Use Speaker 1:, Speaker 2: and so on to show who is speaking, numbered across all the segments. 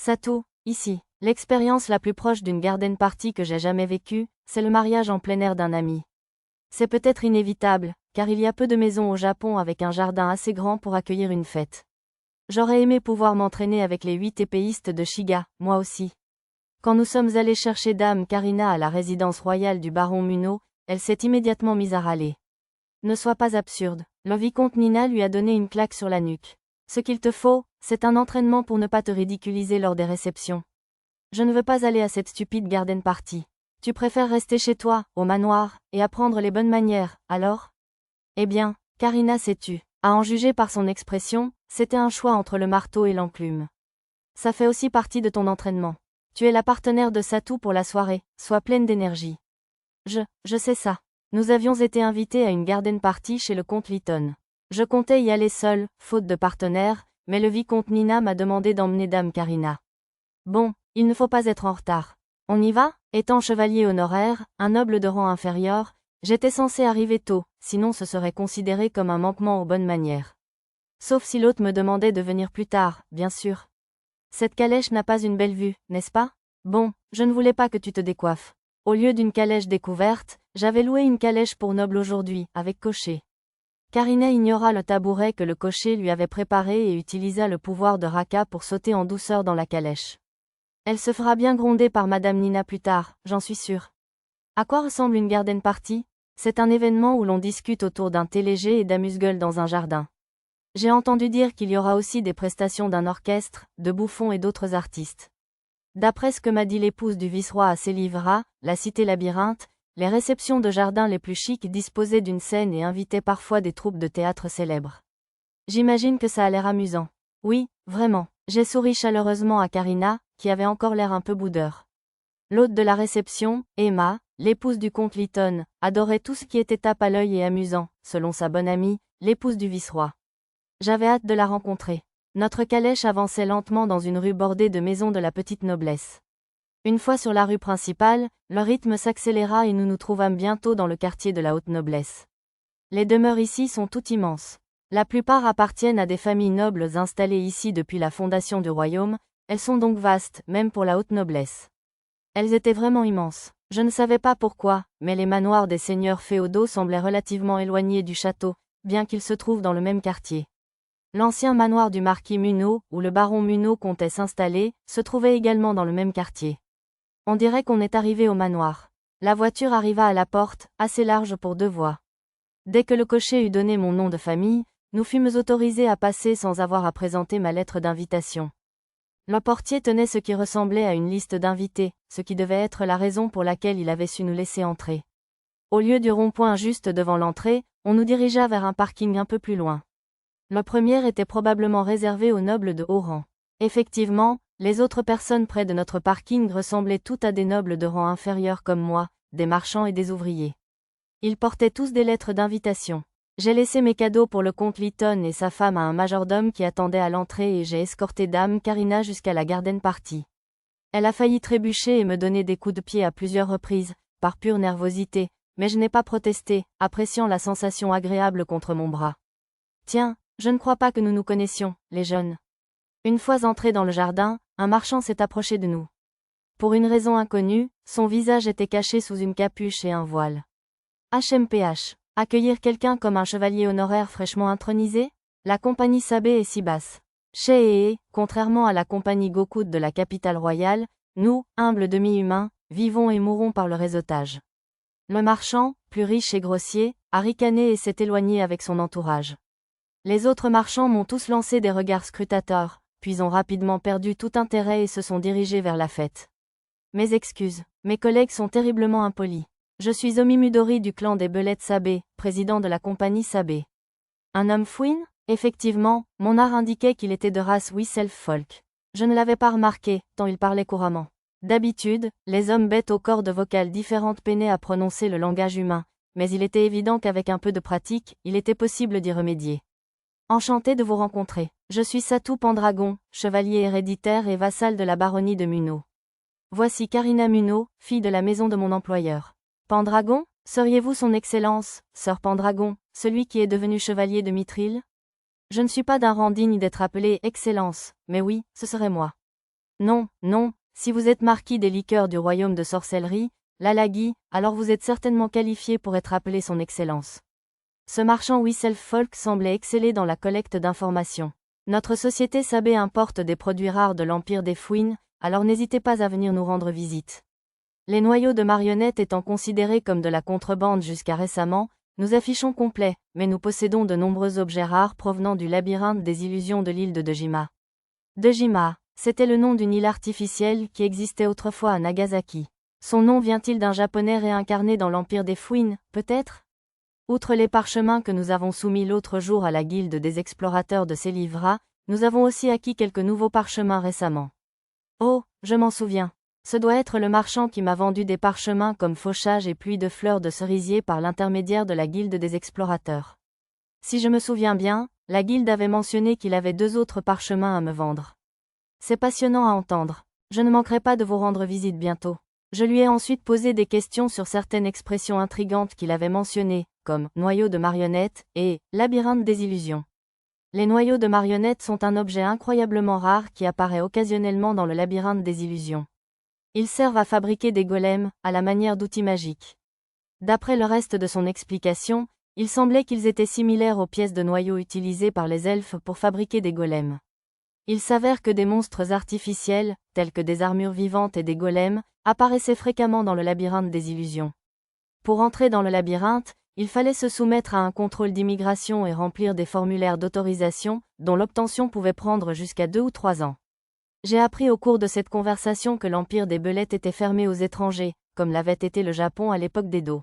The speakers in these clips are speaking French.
Speaker 1: Satou, ici. L'expérience la plus proche d'une garden party que j'ai jamais vécue, c'est le mariage en plein air d'un ami. C'est peut-être inévitable, car il y a peu de maisons au Japon avec un jardin assez grand pour accueillir une fête. J'aurais aimé pouvoir m'entraîner avec les 8 épéistes de Shiga, moi aussi. Quand nous sommes allés chercher Dame Karina à la résidence royale du baron Muno, elle s'est immédiatement mise à râler. Ne sois pas absurde, le vicomte Nina lui a donné une claque sur la nuque. Ce qu'il te faut, c'est un entraînement pour ne pas te ridiculiser lors des réceptions. Je ne veux pas aller à cette stupide garden party. Tu préfères rester chez toi, au manoir, et apprendre les bonnes manières, alors? Eh bien, Karina s'est tue. À en juger par son expression, c'était un choix entre le marteau et l'enclume. Ça fait aussi partie de ton entraînement. Tu es la partenaire de Satou pour la soirée, sois pleine d'énergie. Je sais ça. Nous avions été invités à une garden party chez le comte Lytton. Je comptais y aller seule, faute de partenaire, mais le vicomte Nina m'a demandé d'emmener Dame Karina. Bon, il ne faut pas être en retard. On y va? Étant chevalier honoraire, un noble de rang inférieur, j'étais censé arriver tôt, sinon ce serait considéré comme un manquement aux bonnes manières. Sauf si l'hôte me demandait de venir plus tard, bien sûr. Cette calèche n'a pas une belle vue, n'est-ce pas? Bon, je ne voulais pas que tu te décoiffes. Au lieu d'une calèche découverte, j'avais loué une calèche pour noble aujourd'hui, avec cocher. Karina ignora le tabouret que le cocher lui avait préparé et utilisa le pouvoir de Raka pour sauter en douceur dans la calèche. Elle se fera bien gronder par Madame Nina plus tard, j'en suis sûre. À quoi ressemble une garden party? C'est un événement où l'on discute autour d'un thé léger et d'amuse-gueule dans un jardin. J'ai entendu dire qu'il y aura aussi des prestations d'un orchestre, de bouffons et d'autres artistes. D'après ce que m'a dit l'épouse du vice-roi à Selivra, la cité labyrinthe, les réceptions de jardin les plus chics disposaient d'une scène et invitaient parfois des troupes de théâtre célèbres. J'imagine que ça a l'air amusant. Oui, vraiment. J'ai souri chaleureusement à Karina, qui avait encore l'air un peu boudeur. L'hôte de la réception, Emma, l'épouse du comte Lytton, adorait tout ce qui était tape à l'œil et amusant, selon sa bonne amie, l'épouse du vice-roi. J'avais hâte de la rencontrer. Notre calèche avançait lentement dans une rue bordée de maisons de la petite noblesse. Une fois sur la rue principale, le rythme s'accéléra et nous nous trouvâmes bientôt dans le quartier de la haute noblesse. Les demeures ici sont toutes immenses. La plupart appartiennent à des familles nobles installées ici depuis la fondation du royaume, elles sont donc vastes, même pour la haute noblesse. Elles étaient vraiment immenses. Je ne savais pas pourquoi, mais les manoirs des seigneurs féodaux semblaient relativement éloignés du château, bien qu'ils se trouvent dans le même quartier. L'ancien manoir du marquis Muno, où le baron Muno comptait s'installer, se trouvait également dans le même quartier. On dirait qu'on est arrivé au manoir. La voiture arriva à la porte, assez large pour 2 voies. Dès que le cocher eut donné mon nom de famille, nous fûmes autorisés à passer sans avoir à présenter ma lettre d'invitation. Le portier tenait ce qui ressemblait à une liste d'invités, ce qui devait être la raison pour laquelle il avait su nous laisser entrer. Au lieu du rond-point juste devant l'entrée, on nous dirigea vers un parking un peu plus loin. Le premier était probablement réservé aux nobles de haut rang. Effectivement, les autres personnes près de notre parking ressemblaient toutes à des nobles de rang inférieur comme moi, des marchands et des ouvriers. Ils portaient tous des lettres d'invitation. J'ai laissé mes cadeaux pour le comte Lytton et sa femme à un majordome qui attendait à l'entrée et j'ai escorté Dame Karina jusqu'à la garden party. Elle a failli trébucher et me donner des coups de pied à plusieurs reprises, par pure nervosité, mais je n'ai pas protesté, appréciant la sensation agréable contre mon bras. Tiens, je ne crois pas que nous nous connaissions, les jeunes. Une fois entrés dans le jardin, un marchand s'est approché de nous. Pour une raison inconnue, son visage était caché sous une capuche et un voile. HMPH. Accueillir quelqu'un comme un chevalier honoraire fraîchement intronisé? La compagnie Sabé est si basse. Chez contrairement à la compagnie Gokud de la capitale royale, nous, humbles demi-humains, vivons et mourons par le réseautage. Le marchand, plus riche et grossier, a ricané et s'est éloigné avec son entourage. Les autres marchands m'ont tous lancé des regards scrutateurs, puis ont rapidement perdu tout intérêt et se sont dirigés vers la fête. Mes excuses, mes collègues sont terriblement impolis. Je suis Omimudori du clan des Belettes Sabé, président de la compagnie Sabé. Un homme fouine? Effectivement, mon art indiquait qu'il était de race Wisself-folk. Je ne l'avais pas remarqué, tant il parlait couramment. D'habitude, les hommes bêtes aux cordes vocales différentes peinaient à prononcer le langage humain, mais il était évident qu'avec un peu de pratique, il était possible d'y remédier. Enchanté de vous rencontrer. Je suis Satou Pendragon, chevalier héréditaire et vassal de la baronnie de Muno. Voici Karina Muno, fille de la maison de mon employeur. Pendragon? Seriez-vous son excellence, sœur Pendragon, celui qui est devenu chevalier de Mithril? Je ne suis pas d'un rang digne d'être appelé excellence, mais oui, ce serait moi. Non, non, si vous êtes marquis des liqueurs du royaume de sorcellerie, Lalagi, alors vous êtes certainement qualifié pour être appelé son excellence. Ce marchand Whistle-Folk semblait exceller dans la collecte d'informations. Notre société Sabé importe des produits rares de l'Empire des Fouines, alors n'hésitez pas à venir nous rendre visite. Les noyaux de marionnettes étant considérés comme de la contrebande jusqu'à récemment, nous affichons complet, mais nous possédons de nombreux objets rares provenant du labyrinthe des illusions de l'île de Dejima. Dejima, c'était le nom d'une île artificielle qui existait autrefois à Nagasaki. Son nom vient-il d'un japonais réincarné dans l'Empire des Fouines, peut-être? Outre les parchemins que nous avons soumis l'autre jour à la guilde des explorateurs de Selivra, nous avons aussi acquis quelques nouveaux parchemins récemment. Oh, je m'en souviens. Ce doit être le marchand qui m'a vendu des parchemins comme fauchage et pluie de fleurs de cerisier par l'intermédiaire de la guilde des explorateurs. Si je me souviens bien, la guilde avait mentionné qu'il avait 2 autres parchemins à me vendre. C'est passionnant à entendre. Je ne manquerai pas de vous rendre visite bientôt. Je lui ai ensuite posé des questions sur certaines expressions intrigantes qu'il avait mentionnées, comme « noyau de marionnettes » et « labyrinthe des illusions ». Les noyaux de marionnettes sont un objet incroyablement rare qui apparaît occasionnellement dans le labyrinthe des illusions. Ils servent à fabriquer des golems, à la manière d'outils magiques. D'après le reste de son explication, il semblait qu'ils étaient similaires aux pièces de noyaux utilisées par les elfes pour fabriquer des golems. Il s'avère que des monstres artificiels, tels que des armures vivantes et des golems, apparaissaient fréquemment dans le labyrinthe des illusions. Pour entrer dans le labyrinthe, il fallait se soumettre à un contrôle d'immigration et remplir des formulaires d'autorisation, dont l'obtention pouvait prendre jusqu'à 2 ou 3 ans. J'ai appris au cours de cette conversation que l'empire des Belettes était fermé aux étrangers, comme l'avait été le Japon à l'époque d'Edo.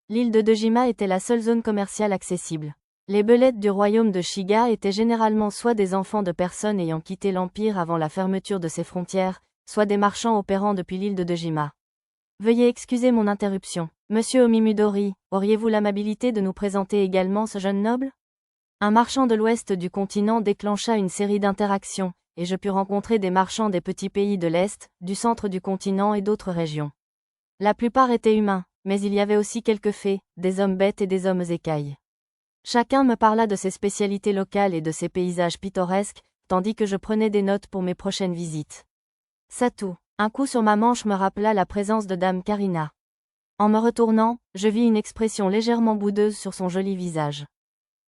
Speaker 1: L'île de Dejima était la seule zone commerciale accessible. Les Belettes du royaume de Shiga étaient généralement soit des enfants de personnes ayant quitté l'empire avant la fermeture de ses frontières, soit des marchands opérant depuis l'île de Dejima. Veuillez excuser mon interruption. Monsieur Omimudori, auriez-vous l'amabilité de nous présenter également ce jeune noble? Un marchand de l'ouest du continent déclencha une série d'interactions, et je pus rencontrer des marchands des petits pays de l'Est, du centre du continent et d'autres régions. La plupart étaient humains, mais il y avait aussi quelques fées, des hommes bêtes et des hommes écailles. Chacun me parla de ses spécialités locales et de ses paysages pittoresques, tandis que je prenais des notes pour mes prochaines visites. Satou, un coup sur ma manche me rappela la présence de Dame Karina. En me retournant, je vis une expression légèrement boudeuse sur son joli visage.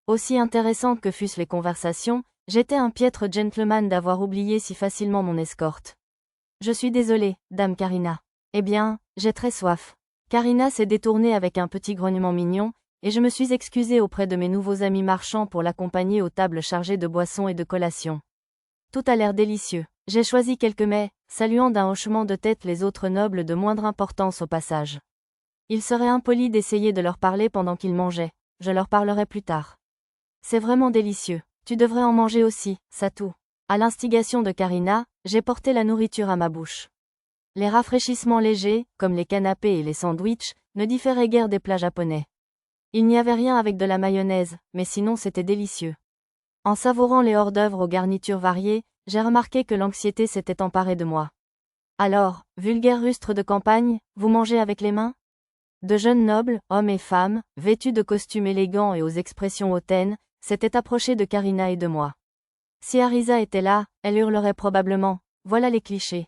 Speaker 1: Aussi intéressantes que fussent les conversations, j'étais un piètre gentleman d'avoir oublié si facilement mon escorte. Je suis désolé, Dame Karina. Eh bien, j'ai très soif. Karina s'est détournée avec un petit grognement mignon, et je me suis excusé auprès de mes nouveaux amis marchands pour l'accompagner aux tables chargées de boissons et de collations. Tout a l'air délicieux. J'ai choisi quelques mets, saluant d'un hochement de tête les autres nobles de moindre importance au passage. Il serait impoli d'essayer de leur parler pendant qu'ils mangeaient. Je leur parlerai plus tard. C'est vraiment délicieux. Tu devrais en manger aussi, Satou. À l'instigation de Karina, j'ai porté la nourriture à ma bouche. Les rafraîchissements légers, comme les canapés et les sandwichs, ne différaient guère des plats japonais. Il n'y avait rien avec de la mayonnaise, mais sinon c'était délicieux. En savourant les hors-d'œuvre aux garnitures variées, j'ai remarqué que l'anxiété s'était emparée de moi. Alors, vulgaire rustre de campagne, vous mangez avec les mains? De jeunes nobles, hommes et femmes, vêtus de costumes élégants et aux expressions hautaines, s'étaient approchés de Karina et de moi. Si Arisa était là, elle hurlerait probablement, voilà les clichés.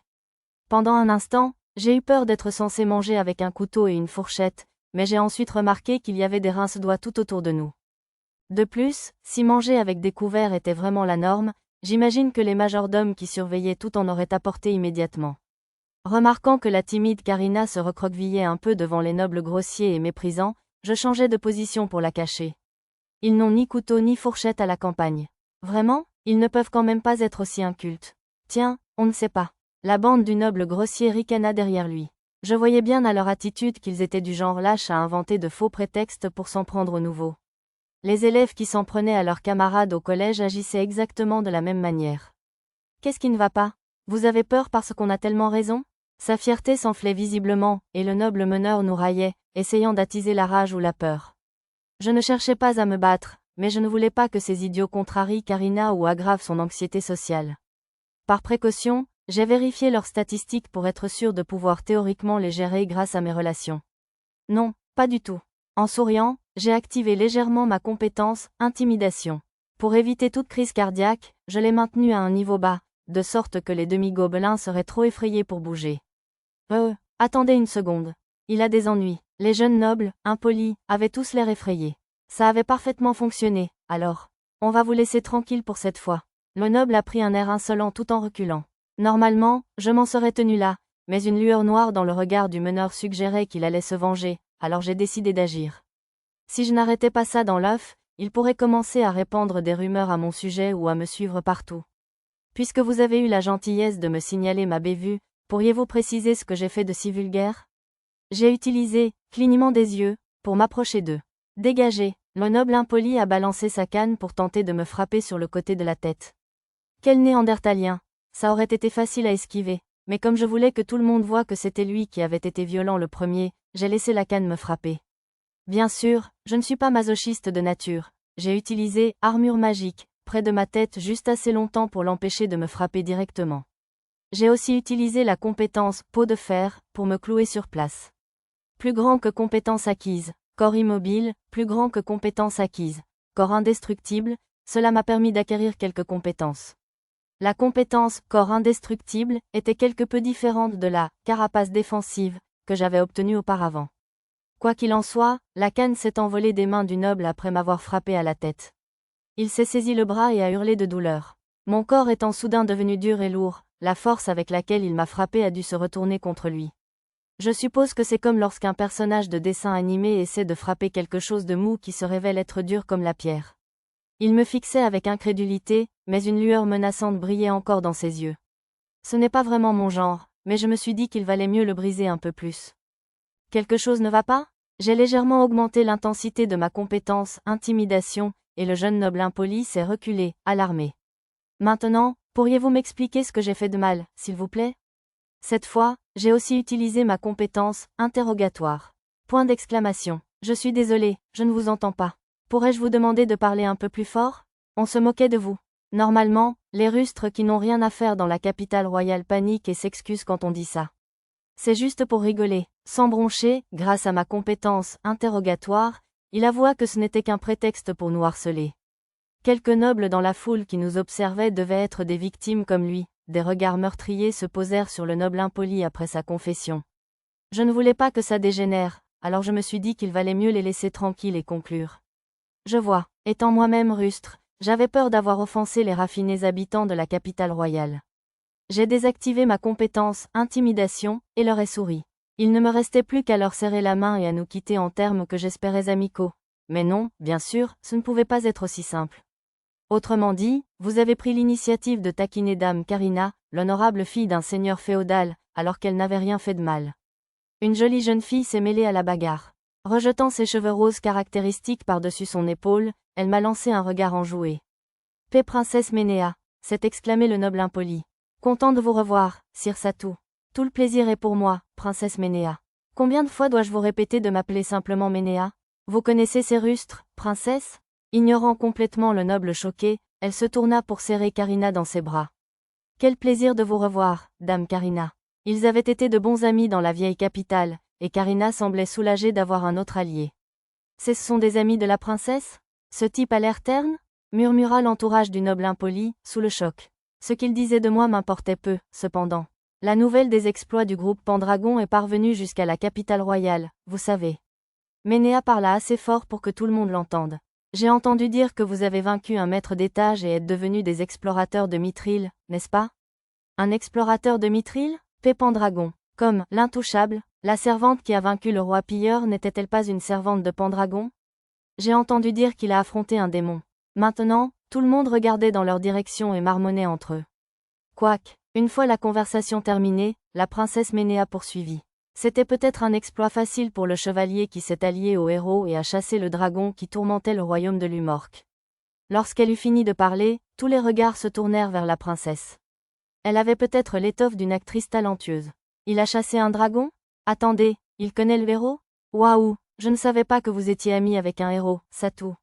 Speaker 1: Pendant un instant, j'ai eu peur d'être censé manger avec un couteau et une fourchette, mais j'ai ensuite remarqué qu'il y avait des rince-doigts tout autour de nous. De plus, si manger avec des couverts était vraiment la norme, j'imagine que les majordomes qui surveillaient tout en auraient apporté immédiatement. Remarquant que la timide Karina se recroquevillait un peu devant les nobles grossiers et méprisants, je changeai de position pour la cacher. Ils n'ont ni couteau ni fourchette à la campagne. Vraiment, ils ne peuvent quand même pas être aussi incultes. Tiens, on ne sait pas. La bande du noble grossier ricana derrière lui. Je voyais bien à leur attitude qu'ils étaient du genre lâche à inventer de faux prétextes pour s'en prendre aux nouveaux. Les élèves qui s'en prenaient à leurs camarades au collège agissaient exactement de la même manière. Qu'est-ce qui ne va pas? Vous avez peur parce qu'on a tellement raison? Sa fierté s'enflait visiblement, et le noble meneur nous raillait, essayant d'attiser la rage ou la peur. Je ne cherchais pas à me battre, mais je ne voulais pas que ces idiots contrarient Karina ou aggravent son anxiété sociale. Par précaution, j'ai vérifié leurs statistiques pour être sûr de pouvoir théoriquement les gérer grâce à mes relations. Non, pas du tout. En souriant, j'ai activé légèrement ma compétence « intimidation ». Pour éviter toute crise cardiaque, je l'ai maintenue à un niveau bas, de sorte que les demi-gobelins seraient trop effrayés pour bouger. Attendez une seconde. Il a des ennuis. Les jeunes nobles, impolis, avaient tous l'air effrayés. Ça avait parfaitement fonctionné, alors. On va vous laisser tranquille pour cette fois. Le noble a pris un air insolent tout en reculant. Normalement, je m'en serais tenu là, mais une lueur noire dans le regard du meneur suggérait qu'il allait se venger, alors j'ai décidé d'agir. Si je n'arrêtais pas ça dans l'œuf, il pourrait commencer à répandre des rumeurs à mon sujet ou à me suivre partout. Puisque vous avez eu la gentillesse de me signaler ma bévue, pourriez-vous préciser ce que j'ai fait de si vulgaire? J'ai utilisé, clignement des yeux, pour m'approcher d'eux. Dégagez, le noble impoli a balancé sa canne pour tenter de me frapper sur le côté de la tête. Quel néandertalien! Ça aurait été facile à esquiver, mais comme je voulais que tout le monde voie que c'était lui qui avait été violent le premier, j'ai laissé la canne me frapper. Bien sûr, je ne suis pas masochiste de nature. J'ai utilisé armure magique, près de ma tête juste assez longtemps pour l'empêcher de me frapper directement. J'ai aussi utilisé la compétence peau de fer pour me clouer sur place. Plus grand que compétence acquise, corps immobile, plus grand que compétence acquise, corps indestructible, cela m'a permis d'acquérir quelques compétences. La compétence corps indestructible était quelque peu différente de la carapace défensive que j'avais obtenue auparavant. Quoi qu'il en soit, la canne s'est envolée des mains du noble après m'avoir frappé à la tête. Il s'est saisi le bras et a hurlé de douleur. Mon corps étant soudain devenu dur et lourd, la force avec laquelle il m'a frappé a dû se retourner contre lui. Je suppose que c'est comme lorsqu'un personnage de dessin animé essaie de frapper quelque chose de mou qui se révèle être dur comme la pierre. Il me fixait avec incrédulité, mais une lueur menaçante brillait encore dans ses yeux. Ce n'est pas vraiment mon genre, mais je me suis dit qu'il valait mieux le briser un peu plus. Quelque chose ne va pas? J'ai légèrement augmenté l'intensité de ma compétence, intimidation, et le jeune noble impoli s'est reculé, alarmé. Maintenant, pourriez-vous m'expliquer ce que j'ai fait de mal, s'il vous plaît? Cette fois, j'ai aussi utilisé ma compétence, interrogatoire. Point d'exclamation. Je suis désolé, je ne vous entends pas. Pourrais-je vous demander de parler un peu plus fort? On se moquait de vous. Normalement, les rustres qui n'ont rien à faire dans la capitale royale paniquent et s'excusent quand on dit ça. C'est juste pour rigoler. Sans broncher, grâce à ma compétence interrogatoire, il avoua que ce n'était qu'un prétexte pour nous harceler. Quelques nobles dans la foule qui nous observaient devaient être des victimes comme lui. Des regards meurtriers se posèrent sur le noble impoli après sa confession. Je ne voulais pas que ça dégénère, alors je me suis dit qu'il valait mieux les laisser tranquilles et conclure. Je vois, étant moi-même rustre, j'avais peur d'avoir offensé les raffinés habitants de la capitale royale. J'ai désactivé ma compétence, intimidation, et leur ai souri. Il ne me restait plus qu'à leur serrer la main et à nous quitter en termes que j'espérais amicaux. Mais non, bien sûr, ce ne pouvait pas être aussi simple. Autrement dit, vous avez pris l'initiative de taquiner Dame Karina, l'honorable fille d'un seigneur féodal, alors qu'elle n'avait rien fait de mal. Une jolie jeune fille s'est mêlée à la bagarre. Rejetant ses cheveux roses caractéristiques par-dessus son épaule, elle m'a lancé un regard enjoué. « Paix princesse Ménéa » s'est exclamé le noble impoli. « Content de vous revoir, sire Satou. Tout le plaisir est pour moi, princesse Ménéa. Combien de fois dois-je vous répéter de m'appeler simplement Ménéa? Vous connaissez ces rustres, princesse ?» Ignorant complètement le noble choqué, elle se tourna pour serrer Karina dans ses bras. « Quel plaisir de vous revoir, dame Karina. » Ils avaient été de bons amis dans la vieille capitale, et Karina semblait soulagée d'avoir un autre allié. « Ce sont des amis de la princesse? Ce type a l'air terne ?» murmura l'entourage du noble impoli, sous le choc. Ce qu'il disait de moi m'importait peu, cependant. La nouvelle des exploits du groupe Pendragon est parvenue jusqu'à la capitale royale, vous savez. Ménéa parla assez fort pour que tout le monde l'entende. J'ai entendu dire que vous avez vaincu un maître d'étage et êtes devenus des explorateurs de Mithril, n'est-ce pas? Un explorateur de Mithril? Paix Pendragon. Comme l'intouchable, la servante qui a vaincu le roi pilleur n'était-elle pas une servante de Pendragon? J'ai entendu dire qu'il a affronté un démon. Maintenant, tout le monde regardait dans leur direction et marmonnait entre eux. Quoique, une fois la conversation terminée, la princesse Ménéa poursuivit. C'était peut-être un exploit facile pour le chevalier qui s'est allié au héros et a chassé le dragon qui tourmentait le royaume de Lumorc. Lorsqu'elle eut fini de parler, tous les regards se tournèrent vers la princesse. Elle avait peut-être l'étoffe d'une actrice talentueuse. Il a chassé un dragon? Attendez, il connaît le héros? Waouh, je ne savais pas que vous étiez ami avec un héros, Satou.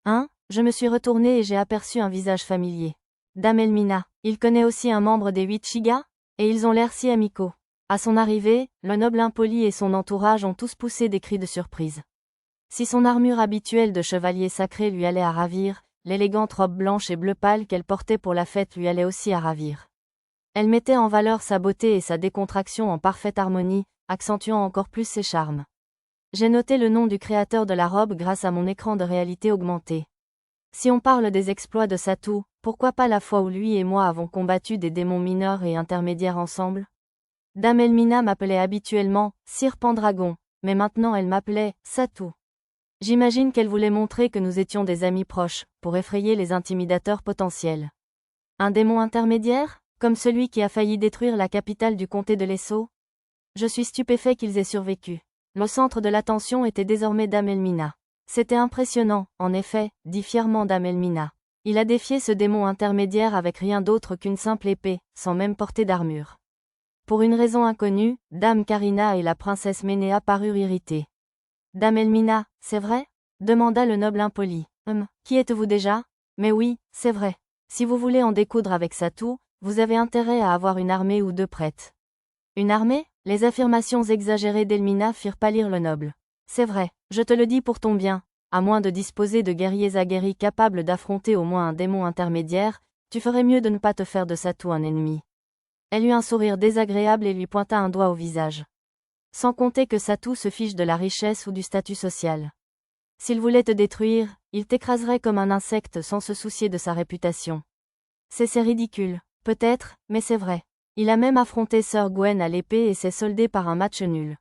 Speaker 1: Hein? Je me suis retournée et j'ai aperçu un visage familier. Dame Elmina, il connaît aussi un membre des 8 Shiga? Et ils ont l'air si amicaux. À son arrivée, le noble impoli et son entourage ont tous poussé des cris de surprise. Si son armure habituelle de chevalier sacré lui allait à ravir, l'élégante robe blanche et bleu pâle qu'elle portait pour la fête lui allait aussi à ravir. Elle mettait en valeur sa beauté et sa décontraction en parfaite harmonie, accentuant encore plus ses charmes. J'ai noté le nom du créateur de la robe grâce à mon écran de réalité augmentée. Si on parle des exploits de Satou, pourquoi pas la fois où lui et moi avons combattu des démons mineurs et intermédiaires ensemble? Dame Elmina m'appelait habituellement Sir Pendragon, mais maintenant elle m'appelait Satou. J'imagine qu'elle voulait montrer que nous étions des amis proches, pour effrayer les intimidateurs potentiels. Un démon intermédiaire, comme celui qui a failli détruire la capitale du comté de l'Esso? Je suis stupéfait qu'ils aient survécu. Le centre de l'attention était désormais Dame Elmina. C'était impressionnant, en effet, dit fièrement Dame Elmina. Il a défié ce démon intermédiaire avec rien d'autre qu'une simple épée, sans même porter d'armure. Pour une raison inconnue, Dame Karina et la princesse Ménéa parurent irritées. Dame Elmina, c'est vrai? Demanda le noble impoli. Qui êtes-vous déjà? Mais oui, c'est vrai. Si vous voulez en découdre avec Satou, vous avez intérêt à avoir une armée ou deux prêtes. Une armée? Les affirmations exagérées d'Elmina firent pâlir le noble. C'est vrai, je te le dis pour ton bien, à moins de disposer de guerriers aguerris capables d'affronter au moins un démon intermédiaire, tu ferais mieux de ne pas te faire de Satou un ennemi. Elle eut un sourire désagréable et lui pointa un doigt au visage. Sans compter que Satou se fiche de la richesse ou du statut social. S'il voulait te détruire, il t'écraserait comme un insecte sans se soucier de sa réputation. C'est ridicule, peut-être, mais c'est vrai. Il a même affronté Sir Gwen à l'épée et s'est soldé par un match nul.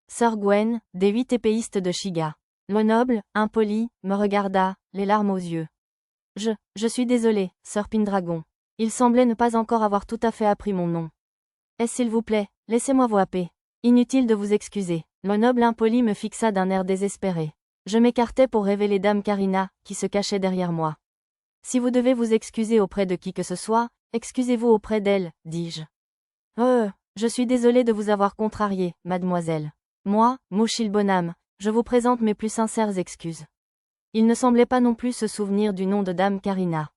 Speaker 1: Sir Gwen, des 8 épéistes de Shiga. Le noble, impoli, me regarda, les larmes aux yeux. Je suis désolé, Sir Pendragon. Il semblait ne pas encore avoir tout à fait appris mon nom. S'il vous plaît, laissez-moi vous happer. Inutile de vous excuser. Le noble impoli me fixa d'un air désespéré. Je m'écartai pour révéler Dame Karina, qui se cachait derrière moi. Si vous devez vous excuser auprès de qui que ce soit, excusez-vous auprès d'elle, dis-je. Je suis désolé de vous avoir contrarié, mademoiselle. Moi, Mouchil Bonham, je vous présente mes plus sincères excuses. Il ne semblait pas non plus se souvenir du nom de Dame Karina.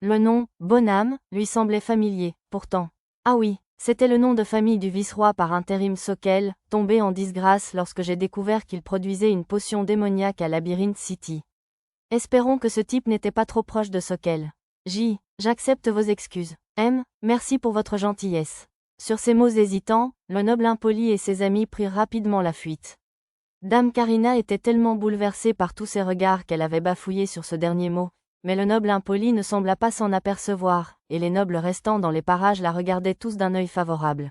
Speaker 1: Le nom, Bonham, lui semblait familier, pourtant. Ah oui, c'était le nom de famille du vice-roi par intérim Sokel, tombé en disgrâce lorsque j'ai découvert qu'il produisait une potion démoniaque à Labyrinth City. Espérons que ce type n'était pas trop proche de Sokel. J'accepte vos excuses. Merci pour votre gentillesse. Sur ces mots hésitants, le noble impoli et ses amis prirent rapidement la fuite. Dame Karina était tellement bouleversée par tous ces regards qu'elle avait bafouillé sur ce dernier mot, mais le noble impoli ne sembla pas s'en apercevoir, et les nobles restants dans les parages la regardaient tous d'un œil favorable.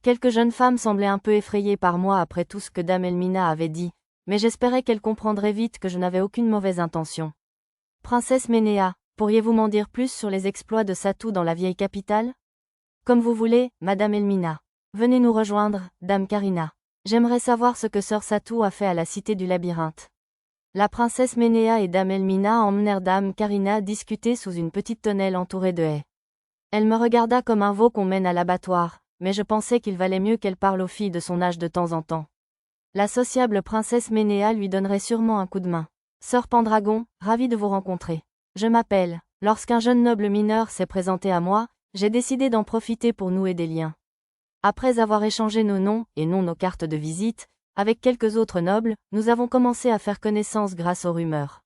Speaker 1: Quelques jeunes femmes semblaient un peu effrayées par moi après tout ce que Dame Elmina avait dit, mais j'espérais qu'elle comprendrait vite que je n'avais aucune mauvaise intention. Princesse Ménéa, pourriez-vous m'en dire plus sur les exploits de Satou dans la vieille capitale? Comme vous voulez, Madame Elmina. Venez nous rejoindre, Dame Karina. J'aimerais savoir ce que Sir Satou a fait à la cité du labyrinthe. La princesse Ménéa et Dame Elmina emmenèrent Dame Karina discuter sous une petite tonnelle entourée de haies. Elle me regarda comme un veau qu'on mène à l'abattoir, mais je pensais qu'il valait mieux qu'elle parle aux filles de son âge de temps en temps. La sociable princesse Ménéa lui donnerait sûrement un coup de main. Sir Pendragon, ravi de vous rencontrer. Je m'appelle. Lorsqu'un jeune noble mineur s'est présenté à moi, j'ai décidé d'en profiter pour nouer des liens. Après avoir échangé nos noms, et non nos cartes de visite, avec quelques autres nobles, nous avons commencé à faire connaissance grâce aux rumeurs.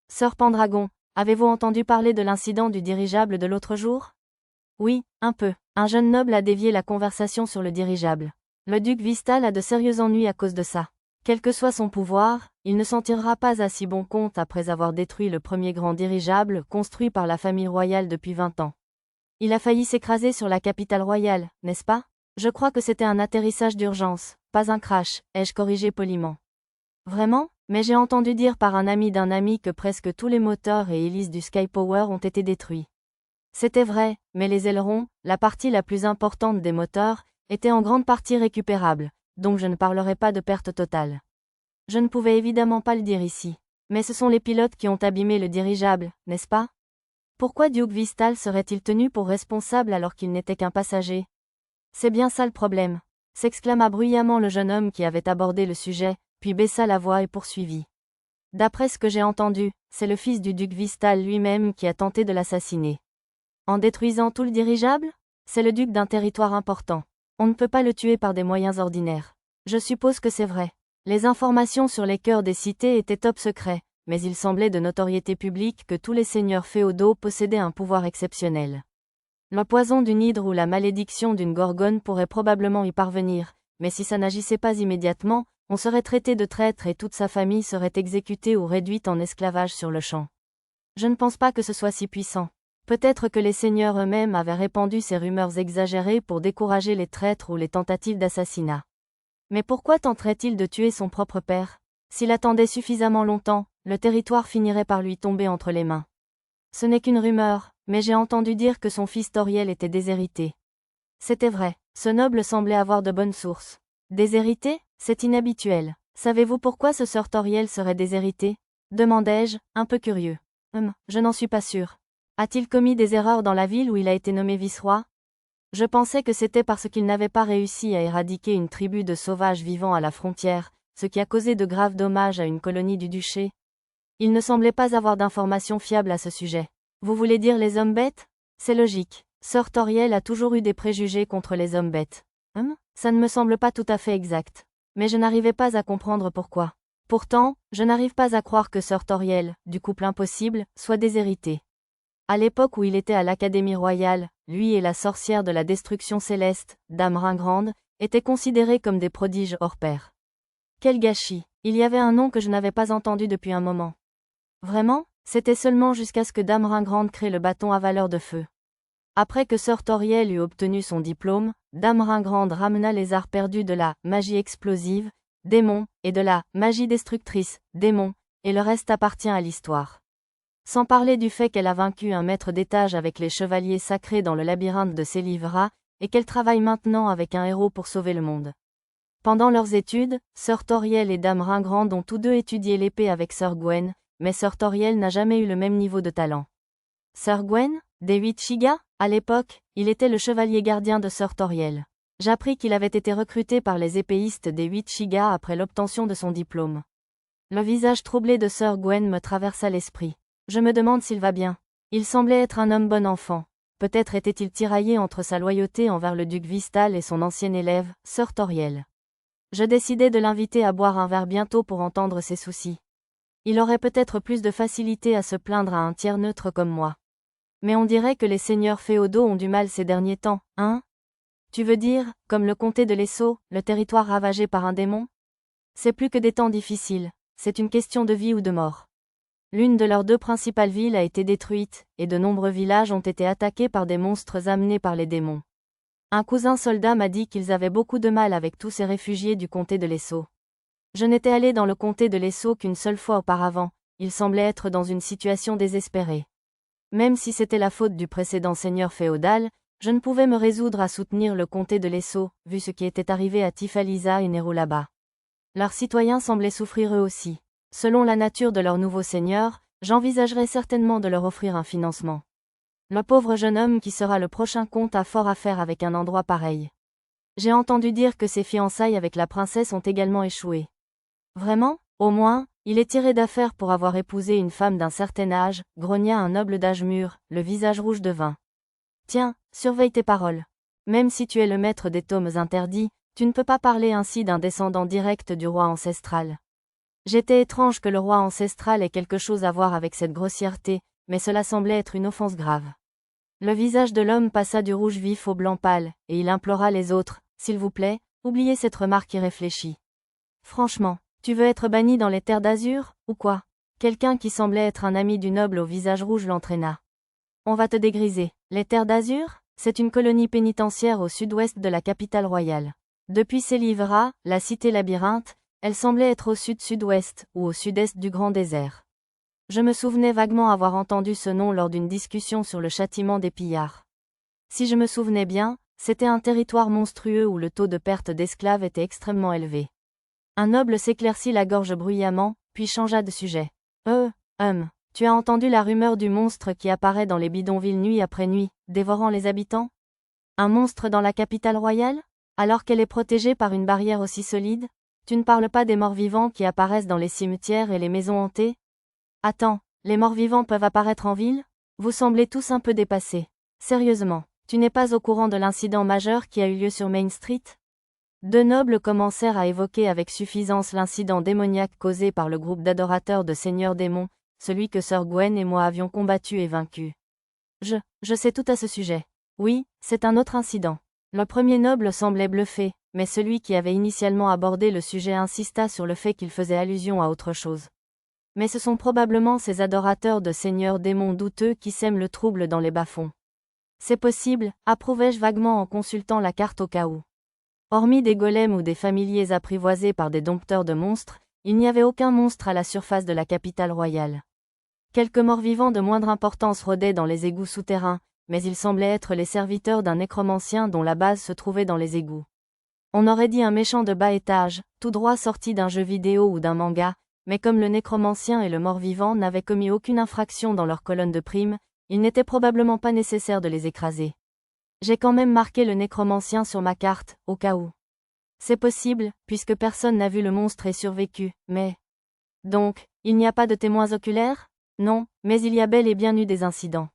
Speaker 1: Sir Pendragon, avez-vous entendu parler de l'incident du dirigeable de l'autre jour? Oui, un peu. Un jeune noble a dévié la conversation sur le dirigeable. Le duc Vistal a de sérieux ennuis à cause de ça. Quel que soit son pouvoir, il ne s'en tirera pas à si bon compte après avoir détruit le premier grand dirigeable construit par la famille royale depuis 20 ans. Il a failli s'écraser sur la capitale royale, n'est-ce pas? Je crois que c'était un atterrissage d'urgence, pas un crash, ai-je corrigé poliment. Vraiment? Mais j'ai entendu dire par un ami d'un ami que presque tous les moteurs et hélices du Skypower ont été détruits. C'était vrai, mais les ailerons, la partie la plus importante des moteurs, étaient en grande partie récupérables, donc je ne parlerai pas de perte totale. Je ne pouvais évidemment pas le dire ici. Mais ce sont les pilotes qui ont abîmé le dirigeable, n'est-ce pas? Pourquoi Duke Vistal serait-il tenu pour responsable alors qu'il n'était qu'un passager? C'est bien ça le problème, s'exclama bruyamment le jeune homme qui avait abordé le sujet, puis baissa la voix et poursuivit. D'après ce que j'ai entendu, c'est le fils du duc Vistal lui-même qui a tenté de l'assassiner. En détruisant tout le dirigeable? C'est le duc d'un territoire important. On ne peut pas le tuer par des moyens ordinaires. Je suppose que c'est vrai. Les informations sur les cœurs des cités étaient top secrets, mais il semblait de notoriété publique que tous les seigneurs féodaux possédaient un pouvoir exceptionnel. Le poison d'une hydre ou la malédiction d'une gorgone pourrait probablement y parvenir, mais si ça n'agissait pas immédiatement, on serait traité de traître et toute sa famille serait exécutée ou réduite en esclavage sur le champ. Je ne pense pas que ce soit si puissant. Peut-être que les seigneurs eux-mêmes avaient répandu ces rumeurs exagérées pour décourager les traîtres ou les tentatives d'assassinat. Mais pourquoi tenterait-il de tuer son propre père? S'il attendait suffisamment longtemps, le territoire finirait par lui tomber entre les mains. Ce n'est qu'une rumeur, mais j'ai entendu dire que son fils Toriel était déshérité. C'était vrai, ce noble semblait avoir de bonnes sources. Déshérité? C'est inhabituel. Savez-vous pourquoi ce sir Toriel serait déshérité? Demandai-je, un peu curieux. Je n'en suis pas sûr. A-t-il commis des erreurs dans la ville où il a été nommé vice-roi? Je pensais que c'était parce qu'il n'avait pas réussi à éradiquer une tribu de sauvages vivant à la frontière, ce qui a causé de graves dommages à une colonie du duché. Il ne semblait pas avoir d'informations fiables à ce sujet. Vous voulez dire les hommes bêtes? C'est logique. Sir Toriel a toujours eu des préjugés contre les hommes bêtes. Ça ne me semble pas tout à fait exact. Mais je n'arrivais pas à comprendre pourquoi. Pourtant, je n'arrive pas à croire que Sir Toriel, du couple impossible, soit déshérité. À l'époque où il était à l'Académie royale, lui et la sorcière de la destruction céleste, Dame Ringrande, étaient considérés comme des prodiges hors pair. Quel gâchis! Il y avait un nom que je n'avais pas entendu depuis un moment. Vraiment? C'était seulement jusqu'à ce que Dame Ringrande crée le bâton à valeur de feu. Après que Sir Toriel eut obtenu son diplôme, Dame Ringrande ramena les arts perdus de la magie explosive, démon, et de la magie destructrice, démon, et le reste appartient à l'histoire. Sans parler du fait qu'elle a vaincu un maître d'étage avec les chevaliers sacrés dans le labyrinthe de Célivra, et qu'elle travaille maintenant avec un héros pour sauver le monde. Pendant leurs études, Sir Toriel et Dame Ringrande ont tous deux étudié l'épée avec Sir Gwen, mais Sir Toriel n'a jamais eu le même niveau de talent. Sir Gwen, des 8 Shiga? À l'époque, il était le chevalier gardien de Sir Toriel. J'appris qu'il avait été recruté par les épéistes des 8 Shiga après l'obtention de son diplôme. Le visage troublé de Sir Gwen me traversa l'esprit. Je me demande s'il va bien. Il semblait être un homme bon enfant. Peut-être était-il tiraillé entre sa loyauté envers le duc Vistal et son ancien élève, Sir Toriel. Je décidai de l'inviter à boire un verre bientôt pour entendre ses soucis. Il aurait peut-être plus de facilité à se plaindre à un tiers neutre comme moi. Mais on dirait que les seigneurs féodaux ont du mal ces derniers temps, hein? Tu veux dire, comme le comté de l'Esso, le territoire ravagé par un démon? C'est plus que des temps difficiles, c'est une question de vie ou de mort. L'une de leurs 2 principales villes a été détruite, et de nombreux villages ont été attaqués par des monstres amenés par les démons. Un cousin soldat m'a dit qu'ils avaient beaucoup de mal avec tous ces réfugiés du comté de l'Esso. Je n'étais allé dans le comté de l'Esso qu'une seule fois auparavant, il semblait être dans une situation désespérée. Même si c'était la faute du précédent seigneur féodal, je ne pouvais me résoudre à soutenir le comté de l'Esso, vu ce qui était arrivé à Tifalisa et Nerulaba. Leurs citoyens semblaient souffrir eux aussi. Selon la nature de leur nouveau seigneur, j'envisagerais certainement de leur offrir un financement. Le pauvre jeune homme qui sera le prochain comte a fort à faire avec un endroit pareil. J'ai entendu dire que ses fiançailles avec la princesse ont également échoué. Vraiment? Au moins, il est tiré d'affaire pour avoir épousé une femme d'un certain âge, grogna un noble d'âge mûr, le visage rouge de vin. Tiens, surveille tes paroles. Même si tu es le maître des tomes interdits, tu ne peux pas parler ainsi d'un descendant direct du roi ancestral. J'étais étrange que le roi ancestral ait quelque chose à voir avec cette grossièreté, mais cela semblait être une offense grave. Le visage de l'homme passa du rouge vif au blanc pâle, et il implora les autres, s'il vous plaît, oubliez cette remarque irréfléchie. Franchement, tu veux être banni dans les terres d'Azur, ou quoi? Quelqu'un qui semblait être un ami du noble au visage rouge l'entraîna. On va te dégriser. Les terres d'Azur? C'est une colonie pénitentiaire au sud-ouest de la capitale royale. Depuis Célivra, la cité labyrinthe, elle semblait être au sud-sud-ouest, ou au sud-est du grand désert. Je me souvenais vaguement avoir entendu ce nom lors d'une discussion sur le châtiment des pillards. Si je me souvenais bien, c'était un territoire monstrueux où le taux de perte d'esclaves était extrêmement élevé. Un noble s'éclaircit la gorge bruyamment, puis changea de sujet. Tu as entendu la rumeur du monstre qui apparaît dans les bidonvilles nuit après nuit, dévorant les habitants? Un monstre dans la capitale royale? Alors qu'elle est protégée par une barrière aussi solide? Tu ne parles pas des morts-vivants qui apparaissent dans les cimetières et les maisons hantées? Attends, les morts-vivants peuvent apparaître en ville? Vous semblez tous un peu dépassés. Sérieusement, tu n'es pas au courant de l'incident majeur qui a eu lieu sur Main Street? 2 nobles commencèrent à évoquer avec suffisance l'incident démoniaque causé par le groupe d'adorateurs de Seigneur Démon, celui que Sir Gwen et moi avions combattu et vaincu. Je sais tout à ce sujet. Oui, c'est un autre incident. Le premier noble semblait bluffé, mais celui qui avait initialement abordé le sujet insista sur le fait qu'il faisait allusion à autre chose. Mais ce sont probablement ces adorateurs de seigneurs démons douteux qui sèment le trouble dans les bas-fonds. C'est possible, approuvai-je vaguement en consultant la carte au cas où. Hormis des golems ou des familiers apprivoisés par des dompteurs de monstres, il n'y avait aucun monstre à la surface de la capitale royale. Quelques morts-vivants de moindre importance rôdaient dans les égouts souterrains, mais ils semblaient être les serviteurs d'un nécromancien dont la base se trouvait dans les égouts. On aurait dit un méchant de bas étage, tout droit sorti d'un jeu vidéo ou d'un manga, mais comme le nécromancien et le mort-vivant n'avaient commis aucune infraction dans leur colonne de primes, il n'était probablement pas nécessaire de les écraser. J'ai quand même marqué le nécromancien sur ma carte, au cas où. C'est possible, puisque personne n'a vu le monstre et survécu, mais... Donc, il n'y a pas de témoins oculaires? Non, mais il y a bel et bien eu des incidents.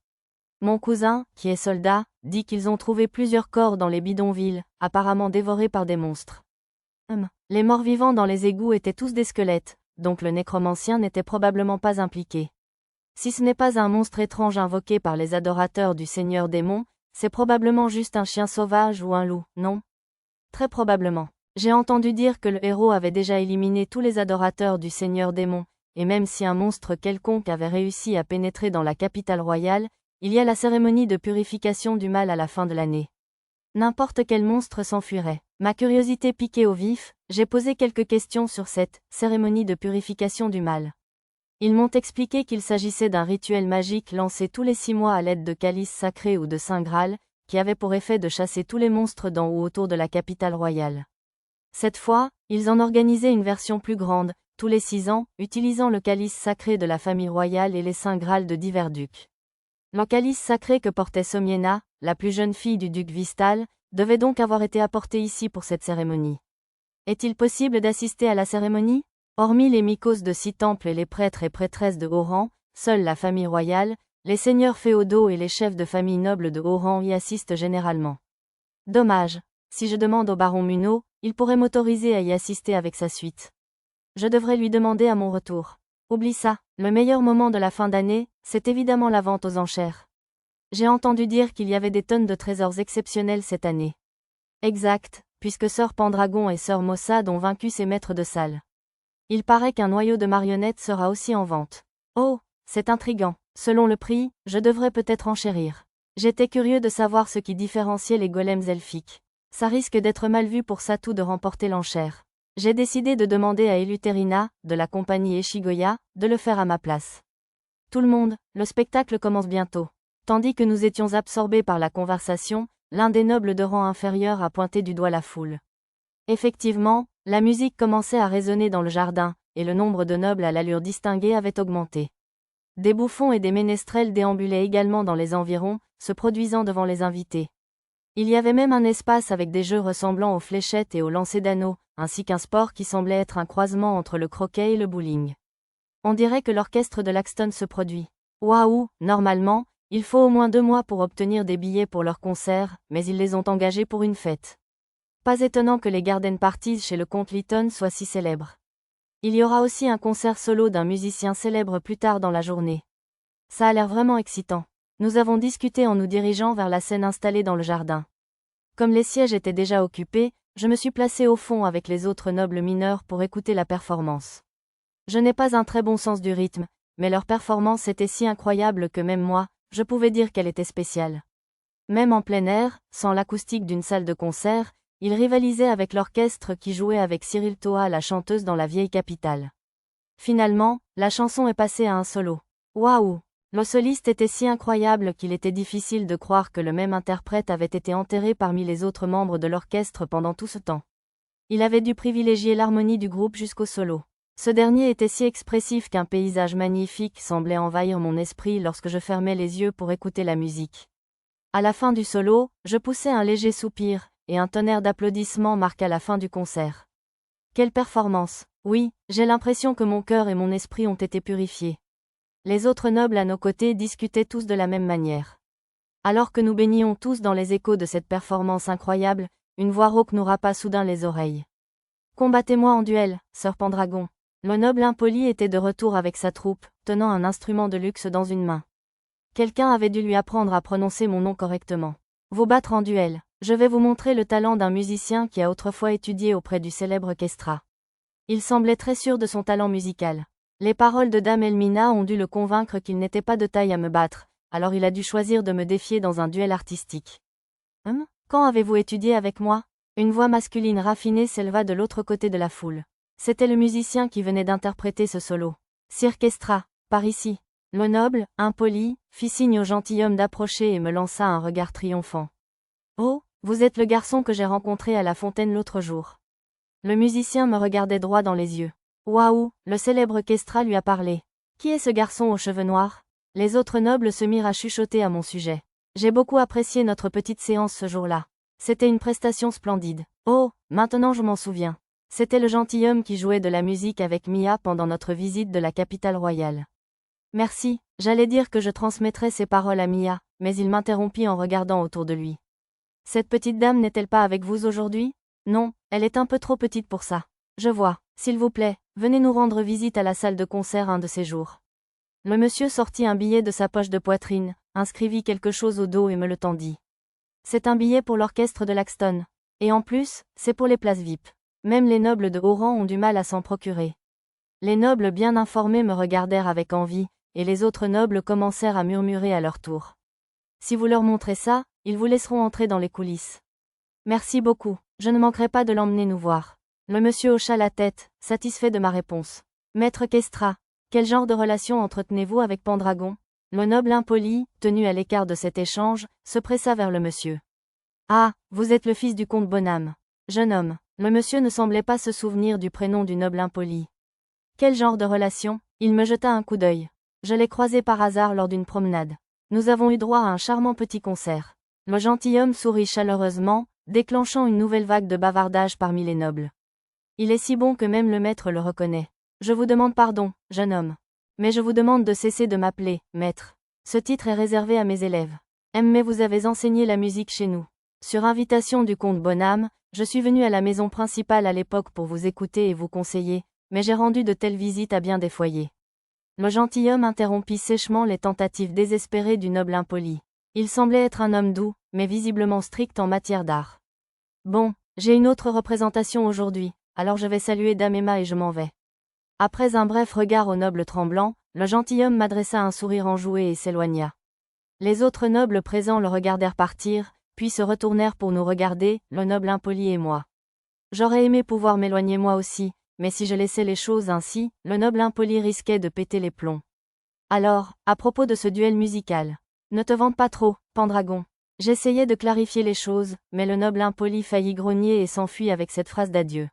Speaker 1: Mon cousin, qui est soldat, dit qu'ils ont trouvé plusieurs corps dans les bidonvilles, apparemment dévorés par des monstres. Les morts-vivants dans les égouts étaient tous des squelettes, donc le nécromancien n'était probablement pas impliqué. Si ce n'est pas un monstre étrange invoqué par les adorateurs du Seigneur démon, c'est probablement juste un chien sauvage ou un loup, non? Très probablement. J'ai entendu dire que le héros avait déjà éliminé tous les adorateurs du Seigneur démon, et même si un monstre quelconque avait réussi à pénétrer dans la capitale royale, il y a la cérémonie de purification du mal à la fin de l'année. N'importe quel monstre s'enfuirait. Ma curiosité piquée au vif, j'ai posé quelques questions sur cette cérémonie de purification du mal. Ils m'ont expliqué qu'il s'agissait d'un rituel magique lancé tous les 6 mois à l'aide de calices sacrés ou de Saint Graal, qui avait pour effet de chasser tous les monstres dans ou autour de la capitale royale. Cette fois, ils en organisaient une version plus grande, tous les 6 ans, utilisant le calice sacré de la famille royale et les Saints Graal de divers ducs. Le calice sacré que portait Somiena, la plus jeune fille du duc Vistal, devait donc avoir été apporté ici pour cette cérémonie. Est-il possible d'assister à la cérémonie? Hormis les mykos de 6 temples et les prêtres et prêtresses de haut rang, seule la famille royale, les seigneurs féodaux et les chefs de famille nobles de haut rang y assistent généralement. Dommage. Si je demande au baron Munot, il pourrait m'autoriser à y assister avec sa suite. Je devrais lui demander à mon retour. Oublie ça, le meilleur moment de la fin d'année, c'est évidemment la vente aux enchères. J'ai entendu dire qu'il y avait des tonnes de trésors exceptionnels cette année. Exact, puisque Sir Pendragon et Sir Mossad ont vaincu ses maîtres de salle. Il paraît qu'un noyau de marionnettes sera aussi en vente. Oh, c'est intriguant. Selon le prix, je devrais peut-être enchérir. J'étais curieux de savoir ce qui différenciait les golems elfiques. Ça risque d'être mal vu pour Satou de remporter l'enchère. J'ai décidé de demander à Eleuthérina, de la compagnie Eshigoya, de le faire à ma place. Tout le monde, le spectacle commence bientôt. Tandis que nous étions absorbés par la conversation, l'un des nobles de rang inférieur a pointé du doigt la foule. Effectivement, la musique commençait à résonner dans le jardin, et le nombre de nobles à l'allure distinguée avait augmenté. Des bouffons et des ménestrels déambulaient également dans les environs, se produisant devant les invités. Il y avait même un espace avec des jeux ressemblant aux fléchettes et aux lancers d'anneaux, ainsi qu'un sport qui semblait être un croisement entre le croquet et le bowling. On dirait que l'orchestre de Laxton se produit. Waouh, normalement, il faut au moins 2 mois pour obtenir des billets pour leur concert, mais ils les ont engagés pour une fête. Pas étonnant que les garden parties chez le comte Lytton soient si célèbres. Il y aura aussi un concert solo d'un musicien célèbre plus tard dans la journée. Ça a l'air vraiment excitant. Nous avons discuté en nous dirigeant vers la scène installée dans le jardin. Comme les sièges étaient déjà occupés, je me suis placé au fond avec les autres nobles mineurs pour écouter la performance. Je n'ai pas un très bon sens du rythme, mais leur performance était si incroyable que même moi, je pouvais dire qu'elle était spéciale. Même en plein air, sans l'acoustique d'une salle de concert, ils rivalisaient avec l'orchestre qui jouait avec Cyril Toa, la chanteuse dans la vieille capitale. Finalement, la chanson est passée à un solo. Waouh! Le soliste était si incroyable qu'il était difficile de croire que le même interprète avait été enterré parmi les autres membres de l'orchestre pendant tout ce temps. Il avait dû privilégier l'harmonie du groupe jusqu'au solo. Ce dernier était si expressif qu'un paysage magnifique semblait envahir mon esprit lorsque je fermais les yeux pour écouter la musique. À la fin du solo, je poussai un léger soupir, et un tonnerre d'applaudissements marqua la fin du concert. Quelle performance! Oui, j'ai l'impression que mon cœur et mon esprit ont été purifiés. Les autres nobles à nos côtés discutaient tous de la même manière. Alors que nous baignions tous dans les échos de cette performance incroyable, une voix rauque nous rapa soudain les oreilles. Combattez-moi en duel, Sir Pendragon. Le noble impoli était de retour avec sa troupe, tenant un instrument de luxe dans une main. Quelqu'un avait dû lui apprendre à prononcer mon nom correctement. Vous battre en duel. Je vais vous montrer le talent d'un musicien qui a autrefois étudié auprès du célèbre Kestra. Il semblait très sûr de son talent musical. Les paroles de Dame Elmina ont dû le convaincre qu'il n'était pas de taille à me battre, alors il a dû choisir de me défier dans un duel artistique. Quand avez-vous étudié avec moi? Une voix masculine raffinée s'éleva de l'autre côté de la foule. C'était le musicien qui venait d'interpréter ce solo. Sir Kestra, par ici. Le noble, impoli, fit signe au gentilhomme d'approcher et me lança un regard triomphant. Oh, vous êtes le garçon que j'ai rencontré à la fontaine l'autre jour. Le musicien me regardait droit dans les yeux. Waouh, le célèbre Kestra lui a parlé. Qui est ce garçon aux cheveux noirs? Les autres nobles se mirent à chuchoter à mon sujet. J'ai beaucoup apprécié notre petite séance ce jour-là. C'était une prestation splendide. Oh, maintenant je m'en souviens. C'était le gentilhomme qui jouait de la musique avec Mia pendant notre visite de la capitale royale. Merci, j'allais dire que je transmettrais ces paroles à Mia, mais il m'interrompit en regardant autour de lui. Cette petite dame n'est-elle pas avec vous aujourd'hui? Non, elle est un peu trop petite pour ça. Je vois, s'il vous plaît, venez nous rendre visite à la salle de concert un de ces jours. Le monsieur sortit un billet de sa poche de poitrine, inscrivit quelque chose au dos et me le tendit. C'est un billet pour l'orchestre de Laxton. Et en plus, c'est pour les places VIP. Même les nobles de haut rang ont du mal à s'en procurer. Les nobles bien informés me regardèrent avec envie, et les autres nobles commencèrent à murmurer à leur tour. Si vous leur montrez ça, ils vous laisseront entrer dans les coulisses. Merci beaucoup, je ne manquerai pas de l'emmener nous voir. Le monsieur hocha la tête, satisfait de ma réponse. Maître Kestra, quel genre de relation entretenez-vous avec Pendragon? Le noble impoli, tenu à l'écart de cet échange, se pressa vers le monsieur. Ah, vous êtes le fils du comte Bonham. Jeune homme, le monsieur ne semblait pas se souvenir du prénom du noble impoli. Quel genre de relation? Il me jeta un coup d'œil. Je l'ai croisé par hasard lors d'une promenade. Nous avons eu droit à un charmant petit concert. Le gentilhomme sourit chaleureusement, déclenchant une nouvelle vague de bavardage parmi les nobles. Il est si bon que même le maître le reconnaît. Je vous demande pardon, jeune homme. Mais je vous demande de cesser de m'appeler maître. Ce titre est réservé à mes élèves. Mais vous avez enseigné la musique chez nous. Sur invitation du comte Bonham, je suis venu à la maison principale à l'époque pour vous écouter et vous conseiller, mais j'ai rendu de telles visites à bien des foyers. Le gentilhomme interrompit sèchement les tentatives désespérées du noble impoli. Il semblait être un homme doux, mais visiblement strict en matière d'art. Bon, j'ai une autre représentation aujourd'hui, alors je vais saluer Dame Emma et je m'en vais. Après un bref regard au noble tremblant, le gentilhomme m'adressa un sourire enjoué et s'éloigna. Les autres nobles présents le regardèrent partir, puis se retournèrent pour nous regarder, le noble impoli et moi. J'aurais aimé pouvoir m'éloigner moi aussi, mais si je laissais les choses ainsi, le noble impoli risquait de péter les plombs. Alors, à propos de ce duel musical. Ne te vante pas trop, Pendragon. J'essayais de clarifier les choses, mais le noble impoli faillit grogner et s'enfuit avec cette phrase d'adieu.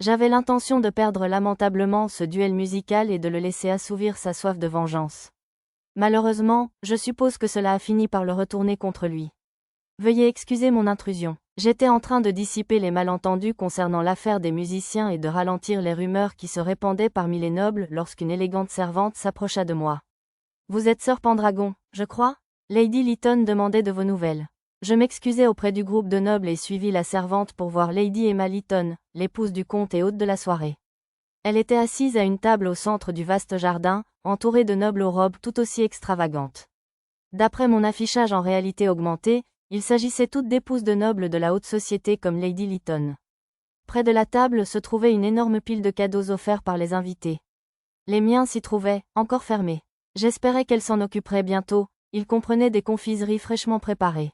Speaker 1: J'avais l'intention de perdre lamentablement ce duel musical et de le laisser assouvir sa soif de vengeance. Malheureusement, je suppose que cela a fini par le retourner contre lui. Veuillez excuser mon intrusion. J'étais en train de dissiper les malentendus concernant l'affaire des musiciens et de ralentir les rumeurs qui se répandaient parmi les nobles lorsqu'une élégante servante s'approcha de moi. Vous êtes sœur Pendragon, je crois? Lady Lytton demandait de vos nouvelles. Je m'excusai auprès du groupe de nobles et suivis la servante pour voir Lady Emma Lytton, l'épouse du comte et hôte de la soirée. Elle était assise à une table au centre du vaste jardin, entourée de nobles aux robes tout aussi extravagantes. D'après mon affichage en réalité augmentée, il s'agissait toutes d'épouses de nobles de la haute société comme Lady Lytton. Près de la table se trouvait une énorme pile de cadeaux offerts par les invités. Les miens s'y trouvaient, encore fermés. J'espérais qu'elle s'en occuperait bientôt, ils comprenaient des confiseries fraîchement préparées.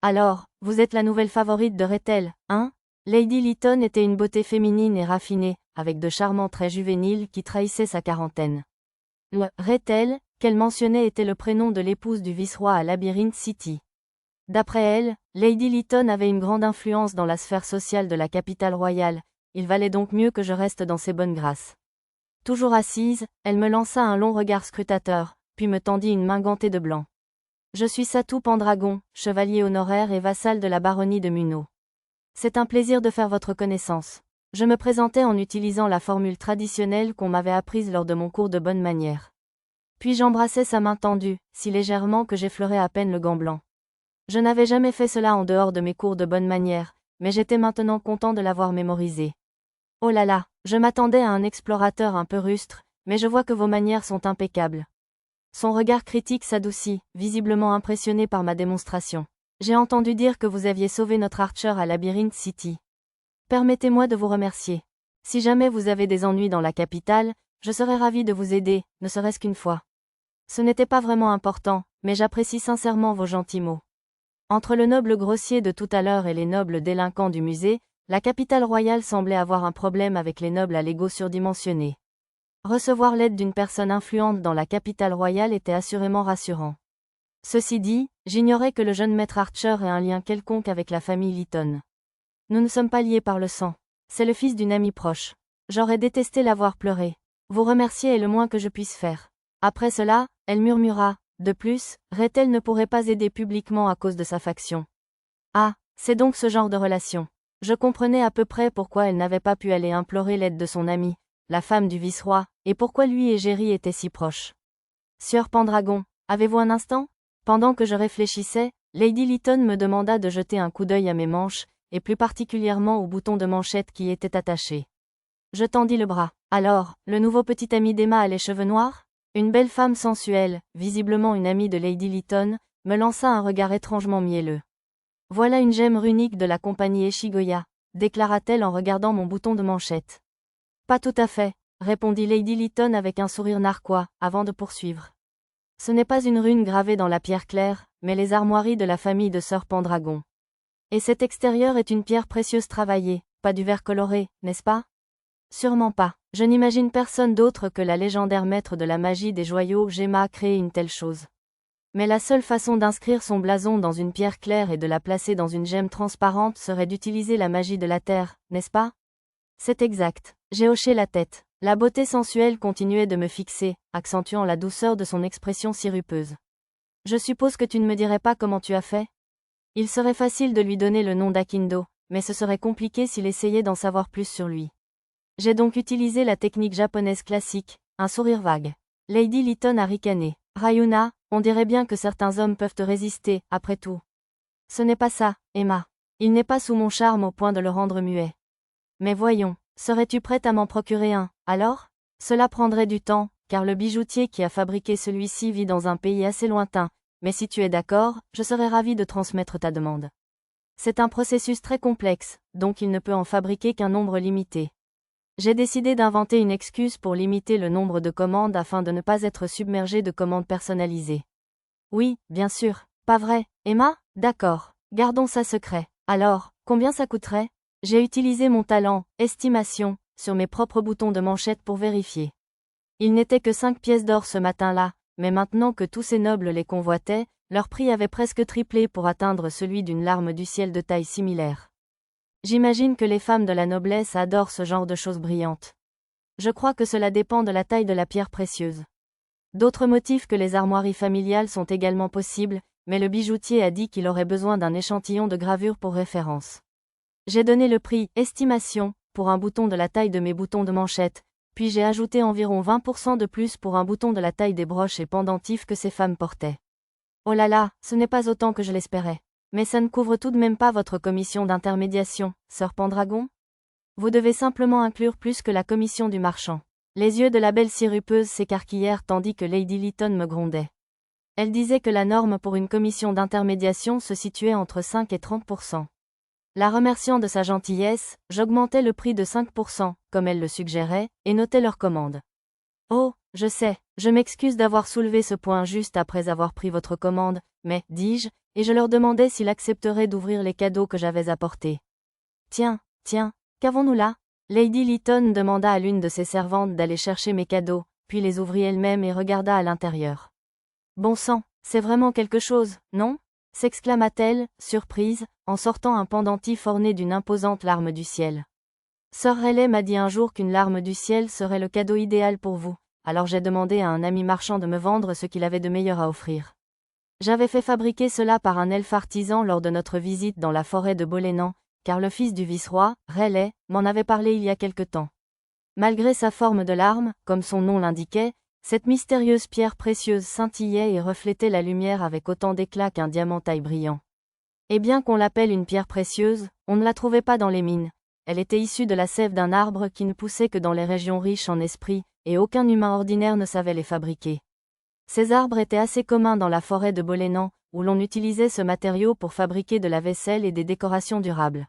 Speaker 1: Alors, vous êtes la nouvelle favorite de Rethel, hein? Lady Lytton était une beauté féminine et raffinée, avec de charmants traits juvéniles qui trahissaient sa quarantaine. Le Rethel, qu'elle mentionnait était le prénom de l'épouse du vice-roi à Labyrinth City. D'après elle, Lady Lytton avait une grande influence dans la sphère sociale de la capitale royale, il valait donc mieux que je reste dans ses bonnes grâces. Toujours assise, elle me lança un long regard scrutateur, puis me tendit une main gantée de blanc. Je suis Satou Pendragon, chevalier honoraire et vassal de la baronnie de Munot. C'est un plaisir de faire votre connaissance. Je me présentais en utilisant la formule traditionnelle qu'on m'avait apprise lors de mon cours de bonne manière. Puis j'embrassai sa main tendue, si légèrement que j'effleurais à peine le gant blanc. Je n'avais jamais fait cela en dehors de mes cours de bonne manière, mais j'étais maintenant content de l'avoir mémorisé. Oh là là, je m'attendais à un explorateur un peu rustre, mais je vois que vos manières sont impeccables. Son regard critique s'adoucit, visiblement impressionné par ma démonstration. J'ai entendu dire que vous aviez sauvé notre Archer à Labyrinth City. Permettez-moi de vous remercier. Si jamais vous avez des ennuis dans la capitale, je serais ravi de vous aider, ne serait-ce qu'une fois. Ce n'était pas vraiment important, mais j'apprécie sincèrement vos gentils mots. Entre le noble grossier de tout à l'heure et les nobles délinquants du musée, la capitale royale semblait avoir un problème avec les nobles à l'ego surdimensionné. Recevoir l'aide d'une personne influente dans la capitale royale était assurément rassurant. Ceci dit, j'ignorais que le jeune maître Archer ait un lien quelconque avec la famille Lytton. Nous ne sommes pas liés par le sang. C'est le fils d'une amie proche. J'aurais détesté l'avoir pleuré. Vous remercier est le moins que je puisse faire. Après cela, elle murmura. De plus, Rethel ne pourrait pas aider publiquement à cause de sa faction. Ah, c'est donc ce genre de relation. Je comprenais à peu près pourquoi elle n'avait pas pu aller implorer l'aide de son amie, la femme du vice-roi, et pourquoi lui et Jerry étaient si proches. Sieur Pendragon, avez-vous un instant? Pendant que je réfléchissais, Lady Lytton me demanda de jeter un coup d'œil à mes manches, et plus particulièrement au bouton de manchette qui était attaché. Je tendis le bras. Alors, le nouveau petit ami d'Emma a les cheveux noirs? Une belle femme sensuelle, visiblement une amie de Lady Lytton, me lança un regard étrangement mielleux. Voilà une gemme runique de la compagnie Eshigoya, déclara-t-elle en regardant mon bouton de manchette. Pas tout à fait, répondit Lady Lytton avec un sourire narquois, avant de poursuivre. Ce n'est pas une rune gravée dans la pierre claire, mais les armoiries de la famille de Sir Pendragon. Et cet extérieur est une pierre précieuse travaillée, pas du verre coloré, n'est-ce pas? Sûrement pas. Je n'imagine personne d'autre que la légendaire maître de la magie des joyaux Gemma a créé une telle chose. Mais la seule façon d'inscrire son blason dans une pierre claire et de la placer dans une gemme transparente serait d'utiliser la magie de la terre, n'est-ce pas? C'est exact. J'ai hoché la tête. La beauté sensuelle continuait de me fixer, accentuant la douceur de son expression sirupeuse. Je suppose que tu ne me dirais pas comment tu as fait? Il serait facile de lui donner le nom d'Akindo, mais ce serait compliqué s'il essayait d'en savoir plus sur lui. J'ai donc utilisé la technique japonaise classique, un sourire vague. Lady Lytton a ricané. Rayuna, on dirait bien que certains hommes peuvent te résister, après tout. Ce n'est pas ça, Emma. Il n'est pas sous mon charme au point de le rendre muet. Mais voyons, serais-tu prête à m'en procurer un, alors? Cela prendrait du temps, car le bijoutier qui a fabriqué celui-ci vit dans un pays assez lointain, mais si tu es d'accord, je serais ravie de transmettre ta demande. C'est un processus très complexe, donc il ne peut en fabriquer qu'un nombre limité. J'ai décidé d'inventer une excuse pour limiter le nombre de commandes afin de ne pas être submergé de commandes personnalisées. Oui, bien sûr. Pas vrai, Emma? D'accord. Gardons ça secret. Alors, combien ça coûterait? J'ai utilisé mon talent, estimation, sur mes propres boutons de manchette pour vérifier. Il n'était que 5 pièces d'or ce matin-là, mais maintenant que tous ces nobles les convoitaient, leur prix avait presque triplé pour atteindre celui d'une larme du ciel de taille similaire. J'imagine que les femmes de la noblesse adorent ce genre de choses brillantes. Je crois que cela dépend de la taille de la pierre précieuse. D'autres motifs que les armoiries familiales sont également possibles, mais le bijoutier a dit qu'il aurait besoin d'un échantillon de gravure pour référence. J'ai donné le prix, estimation, pour un bouton de la taille de mes boutons de manchette, puis j'ai ajouté environ 20% de plus pour un bouton de la taille des broches et pendentifs que ces femmes portaient. Oh là là, ce n'est pas autant que je l'espérais. Mais ça ne couvre tout de même pas votre commission d'intermédiation, Sir Pendragon? Vous devez simplement inclure plus que la commission du marchand. Les yeux de la belle sirupeuse s'écarquillèrent tandis que Lady Lytton me grondait. Elle disait que la norme pour une commission d'intermédiation se situait entre 5 et 30%. La remerciant de sa gentillesse, j'augmentais le prix de 5%, comme elle le suggérait, et notais leur commande. Oh, je sais, je m'excuse d'avoir soulevé ce point juste après avoir pris votre commande, mais, dis-je, et je leur demandais s'ils accepteraient d'ouvrir les cadeaux que j'avais apportés. Tiens, qu'avons-nous là? Lady Lytton demanda à l'une de ses servantes d'aller chercher mes cadeaux, puis les ouvrit elle-même et regarda à l'intérieur. Bon sang, c'est vraiment quelque chose, non? S'exclama-t-elle, surprise, en sortant un pendentif orné d'une imposante larme du ciel. Sir Rayleigh m'a dit un jour qu'une larme du ciel serait le cadeau idéal pour vous, alors j'ai demandé à un ami marchand de me vendre ce qu'il avait de meilleur à offrir. J'avais fait fabriquer cela par un elfe artisan lors de notre visite dans la forêt de Bolénan, car le fils du vice-roi, Rayleigh, m'en avait parlé il y a quelque temps. Malgré sa forme de larme, comme son nom l'indiquait, cette mystérieuse pierre précieuse scintillait et reflétait la lumière avec autant d'éclat qu'un diamant taille brillant. Et bien qu'on l'appelle une pierre précieuse, on ne la trouvait pas dans les mines. Elle était issue de la sève d'un arbre qui ne poussait que dans les régions riches en esprit, et aucun humain ordinaire ne savait les fabriquer. Ces arbres étaient assez communs dans la forêt de Bolénan, où l'on utilisait ce matériau pour fabriquer de la vaisselle et des décorations durables.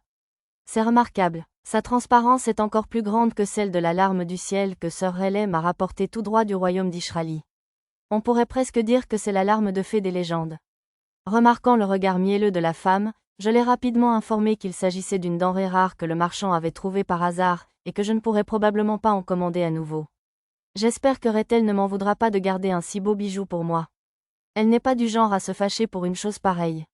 Speaker 1: C'est remarquable, sa transparence est encore plus grande que celle de la larme du ciel que Sir Rayleigh m'a rapportée tout droit du royaume d'Ishrali. On pourrait presque dire que c'est la larme de fée des légendes. Remarquant le regard mielleux de la femme, je l'ai rapidement informé qu'il s'agissait d'une denrée rare que le marchand avait trouvée par hasard, et que je ne pourrais probablement pas en commander à nouveau. J'espère que Rethel ne m'en voudra pas de garder un si beau bijou pour moi. Elle n'est pas du genre à se fâcher pour une chose pareille.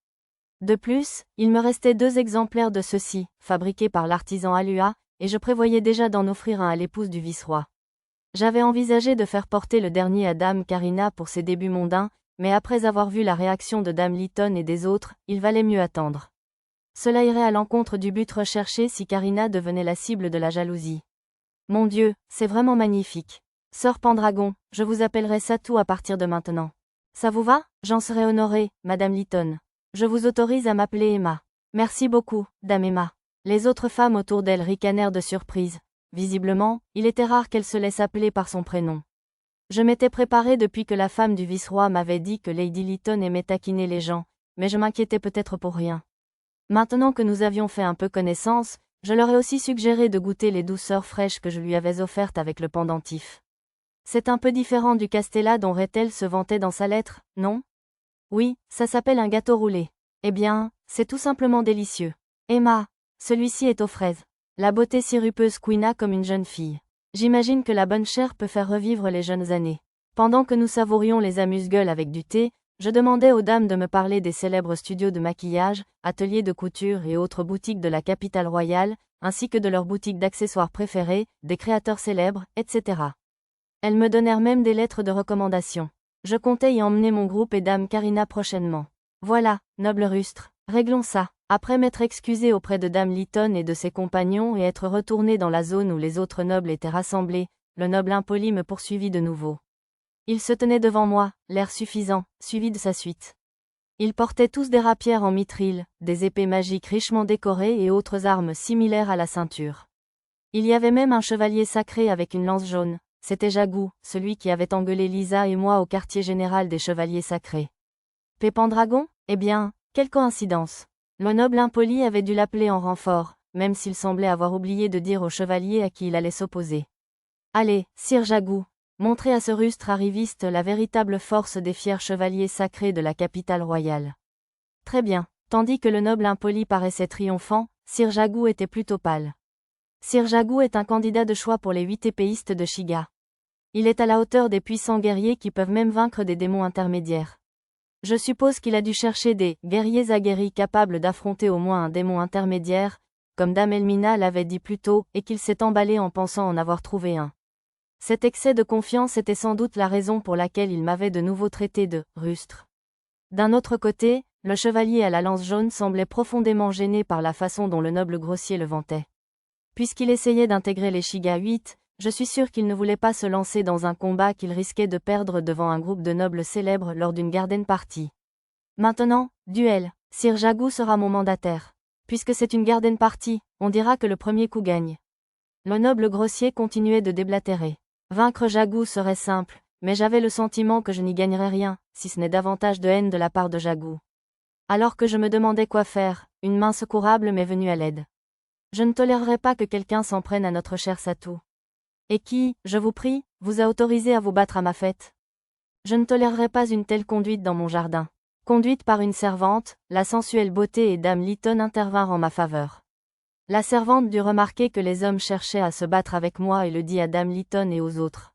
Speaker 1: De plus, il me restait 2 exemplaires de ceux-ci, fabriqués par l'artisan Alua, et je prévoyais déjà d'en offrir un à l'épouse du vice-roi. J'avais envisagé de faire porter le dernier à Dame Karina pour ses débuts mondains, mais après avoir vu la réaction de Dame Lytton et des autres, il valait mieux attendre. Cela irait à l'encontre du but recherché si Karina devenait la cible de la jalousie. Mon Dieu, c'est vraiment magnifique. Sœur Pendragon, je vous appellerai Satou à partir de maintenant. Ça vous va? J'en serai honorée, Madame Lytton. Je vous autorise à m'appeler Emma. Merci beaucoup, Dame Emma. Les autres femmes autour d'elle ricanèrent de surprise. Visiblement, il était rare qu'elle se laisse appeler par son prénom. Je m'étais préparée depuis que la femme du vice-roi m'avait dit que Lady Lytton aimait taquiner les gens, mais je m'inquiétais peut-être pour rien. Maintenant que nous avions fait un peu connaissance, je leur ai aussi suggéré de goûter les douceurs fraîches que je lui avais offertes avec le pendentif. C'est un peu différent du castella dont Rethel se vantait dans sa lettre, non? Oui, ça s'appelle un gâteau roulé. Eh bien, c'est tout simplement délicieux. Emma, celui-ci est aux fraises. La beauté sirupeuse couina comme une jeune fille. J'imagine que la bonne chair peut faire revivre les jeunes années. Pendant que nous savourions les amuse-gueules avec du thé, je demandais aux dames de me parler des célèbres studios de maquillage, ateliers de couture et autres boutiques de la capitale royale, ainsi que de leurs boutiques d'accessoires préférées, des créateurs célèbres, etc. Elles me donnèrent même des lettres de recommandation. Je comptais y emmener mon groupe et Dame Karina prochainement. Voilà, noble rustre, réglons ça. Après m'être excusé auprès de Dame Lytton et de ses compagnons et être retourné dans la zone où les autres nobles étaient rassemblés, le noble impoli me poursuivit de nouveau. Il se tenait devant moi, l'air suffisant, suivi de sa suite. Ils portaient tous des rapières en mithril, des épées magiques richement décorées et autres armes similaires à la ceinture. Il y avait même un chevalier sacré avec une lance jaune, c'était Jagou, celui qui avait engueulé Lisa et moi au quartier général des chevaliers sacrés. Pendragon? Eh bien, quelle coïncidence. Le noble impoli avait dû l'appeler en renfort, même s'il semblait avoir oublié de dire au chevalier à qui il allait s'opposer. Allez, sire Jagou, montrez à ce rustre arriviste la véritable force des fiers chevaliers sacrés de la capitale royale. Très bien, tandis que le noble impoli paraissait triomphant, sire Jagou était plutôt pâle. Sire Jagou est un candidat de choix pour les 8 épéistes de Shiga. Il est à la hauteur des puissants guerriers qui peuvent même vaincre des démons intermédiaires. Je suppose qu'il a dû chercher des guerriers aguerris capables d'affronter au moins un démon intermédiaire, comme Dame Elmina l'avait dit plus tôt, et qu'il s'est emballé en pensant en avoir trouvé un. Cet excès de confiance était sans doute la raison pour laquelle il m'avait de nouveau traité de rustre. D'un autre côté, le chevalier à la lance jaune semblait profondément gêné par la façon dont le noble grossier le vantait. Puisqu'il essayait d'intégrer les Shiga 8, je suis sûr qu'il ne voulait pas se lancer dans un combat qu'il risquait de perdre devant un groupe de nobles célèbres lors d'une garden party. Maintenant, duel, Sir Jagou sera mon mandataire. Puisque c'est une garden party, on dira que le premier coup gagne. Le noble grossier continuait de déblatérer. Vaincre Jagou serait simple, mais j'avais le sentiment que je n'y gagnerais rien, si ce n'est davantage de haine de la part de Jagou. Alors que je me demandais quoi faire, une main secourable m'est venue à l'aide. Je ne tolérerai pas que quelqu'un s'en prenne à notre cher Satou. Et qui, je vous prie, vous a autorisé à vous battre à ma fête? Je ne tolérerai pas une telle conduite dans mon jardin. Conduite par une servante, la sensuelle beauté et Dame Lytton intervinrent en ma faveur. La servante dut remarquer que les hommes cherchaient à se battre avec moi et le dit à Dame Lytton et aux autres.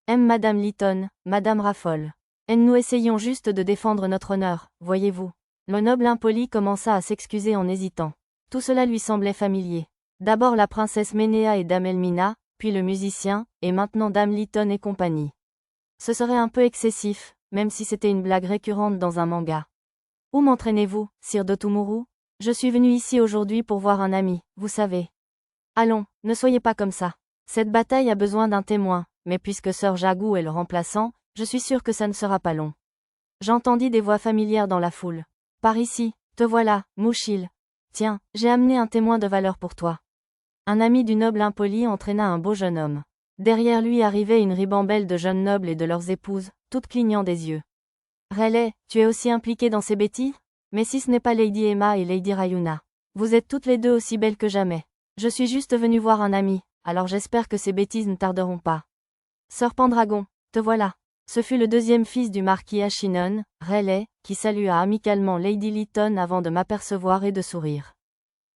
Speaker 1: Madame Lytton, Madame Raffol. Nous essayons juste de défendre notre honneur, voyez-vous. Le noble impoli commença à s'excuser en hésitant. Tout cela lui semblait familier. D'abord la princesse Ménéa et Dame Elmina, puis le musicien, et maintenant Dame Lytton et compagnie. Ce serait un peu excessif, même si c'était une blague récurrente dans un manga. Où m'entraînez-vous, sire Dotumuru? Je suis venu ici aujourd'hui pour voir un ami, vous savez. Allons, ne soyez pas comme ça. Cette bataille a besoin d'un témoin, mais puisque Sir Jagou est le remplaçant, je suis sûr que ça ne sera pas long. J'entendis des voix familières dans la foule. Par ici, te voilà, Mouchil. Tiens, j'ai amené un témoin de valeur pour toi. Un ami du noble impoli entraîna un beau jeune homme. Derrière lui arrivait une ribambelle de jeunes nobles et de leurs épouses, toutes clignant des yeux. Rayleigh, tu es aussi impliquée dans ces bêtises? Mais si ce n'est pas Lady Emma et Lady Rayuna. Vous êtes toutes les deux aussi belles que jamais. Je suis juste venue voir un ami, alors j'espère que ces bêtises ne tarderont pas. Sir Pendragon, te voilà. Ce fut le deuxième fils du marquis Ashinon, Rayleigh, qui salua amicalement Lady Lytton avant de m'apercevoir et de sourire.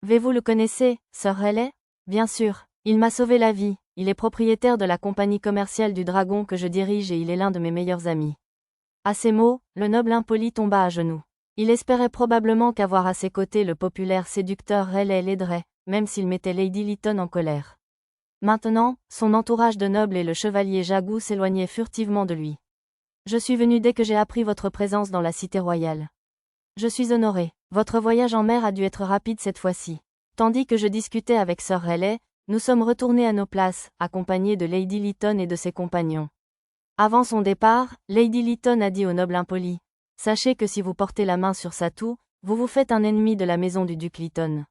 Speaker 1: Vous le connaissez, Sir Rayleigh? Bien sûr, il m'a sauvé la vie, il est propriétaire de la compagnie commerciale du Dragon que je dirige et il est l'un de mes meilleurs amis. À ces mots, le noble impoli tomba à genoux. Il espérait probablement qu'avoir à ses côtés le populaire séducteur Rayleigh l'aiderait, même s'il mettait Lady Lytton en colère. Maintenant, son entourage de nobles et le chevalier Jagou s'éloignaient furtivement de lui. Je suis venu dès que j'ai appris votre présence dans la cité royale. Je suis honoré. Votre voyage en mer a dû être rapide cette fois-ci. Tandis que je discutais avec Sir Rayleigh, nous sommes retournés à nos places, accompagnés de Lady Lytton et de ses compagnons. Avant son départ, Lady Lytton a dit au noble impoli. Sachez que si vous portez la main sur sa toux, vous vous faites un ennemi de la maison du duc Lytton.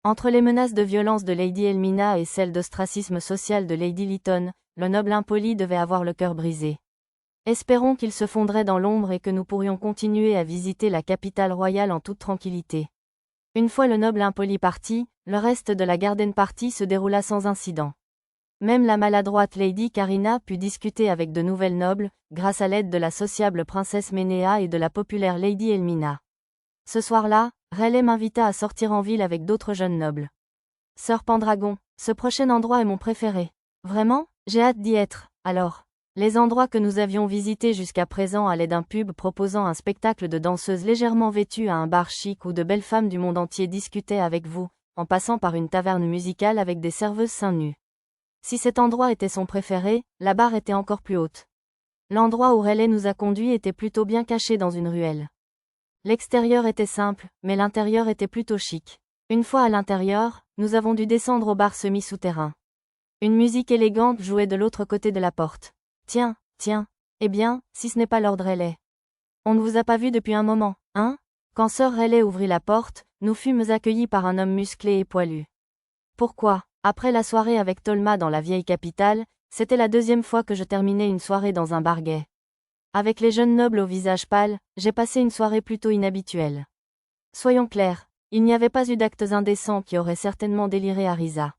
Speaker 1: Entre les menaces de violence de Lady Elmina et celles d'ostracisme social de Lady Lytton, le noble impoli devait avoir le cœur brisé. Espérons qu'il se fondrait dans l'ombre et que nous pourrions continuer à visiter la capitale royale en toute tranquillité. Une fois le noble impoli parti, le reste de la garden party se déroula sans incident. Même la maladroite Lady Carina put discuter avec de nouvelles nobles, grâce à l'aide de la sociable princesse Ménéa et de la populaire Lady Elmina. Ce soir-là, Rayleigh m'invita à sortir en ville avec d'autres jeunes nobles. Sir Pendragon, ce prochain endroit est mon préféré. Vraiment, j'ai hâte d'y être, alors. Les endroits que nous avions visités jusqu'à présent allaient d'un pub proposant un spectacle de danseuses légèrement vêtues à un bar chic où de belles femmes du monde entier discutaient avec vous, en passant par une taverne musicale avec des serveuses seins nus. Si cet endroit était son préféré, la barre était encore plus haute. L'endroit où Rayleigh nous a conduits était plutôt bien caché dans une ruelle. L'extérieur était simple, mais l'intérieur était plutôt chic. Une fois à l'intérieur, nous avons dû descendre au bar semi-souterrain. Une musique élégante jouait de l'autre côté de la porte. Tiens, eh bien, si ce n'est pas Lord Rayleigh. On ne vous a pas vu depuis un moment, hein? Quand Sir Rayleigh ouvrit la porte, nous fûmes accueillis par un homme musclé et poilu. Pourquoi? Après la soirée avec Tolma dans la vieille capitale, c'était la deuxième fois que je terminais une soirée dans un bar gay. Avec les jeunes nobles au visage pâle, j'ai passé une soirée plutôt inhabituelle. Soyons clairs, il n'y avait pas eu d'actes indécents qui auraient certainement déliré Arisa.